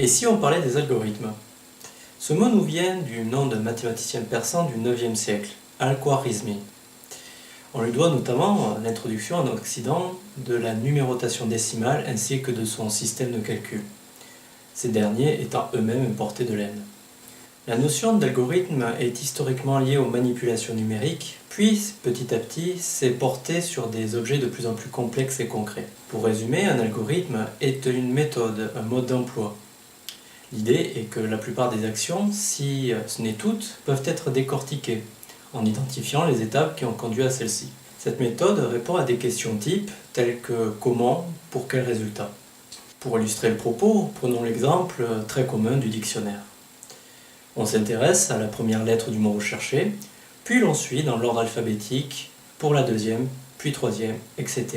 Et si on parlait des algorithmes? Ce mot nous vient du nom d'un mathématicien persan du IXe siècle, Al-Khwarizmi. On lui doit notamment l'introduction en Occident de la numérotation décimale ainsi que de son système de calcul, ces derniers étant eux-mêmes importés de l'Inde. La notion d'algorithme est historiquement liée aux manipulations numériques, puis petit à petit s'est portée sur des objets de plus en plus complexes et concrets. Pour résumer, un algorithme est une méthode, un mode d'emploi. L'idée est que la plupart des actions, si ce n'est toutes, peuvent être décortiquées, en identifiant les étapes qui ont conduit à celle-ci. Cette méthode répond à des questions types telles que comment, pour quel résultat. Pour illustrer le propos, prenons l'exemple très commun du dictionnaire. On s'intéresse à la première lettre du mot recherché, puis l'on suit dans l'ordre alphabétique pour la deuxième, puis troisième, etc.,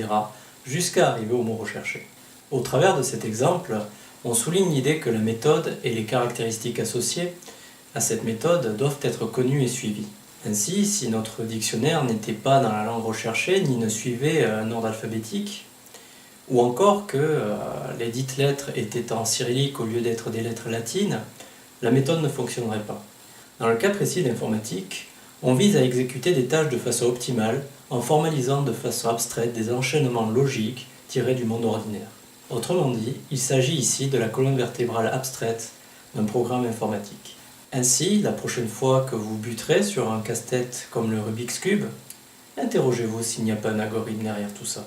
jusqu'à arriver au mot recherché. Au travers de cet exemple, on souligne l'idée que la méthode et les caractéristiques associées à cette méthode doivent être connues et suivies. Ainsi, si notre dictionnaire n'était pas dans la langue recherchée ni ne suivait un ordre alphabétique, ou encore que les dites lettres étaient en cyrillique au lieu d'être des lettres latines, la méthode ne fonctionnerait pas. Dans le cas précis de l'informatique, on vise à exécuter des tâches de façon optimale en formalisant de façon abstraite des enchaînements logiques tirés du monde ordinaire. Autrement dit, il s'agit ici de la colonne vertébrale abstraite d'un programme informatique. Ainsi, la prochaine fois que vous buterez sur un casse-tête comme le Rubik's Cube, interrogez-vous s'il n'y a pas un algorithme derrière tout ça.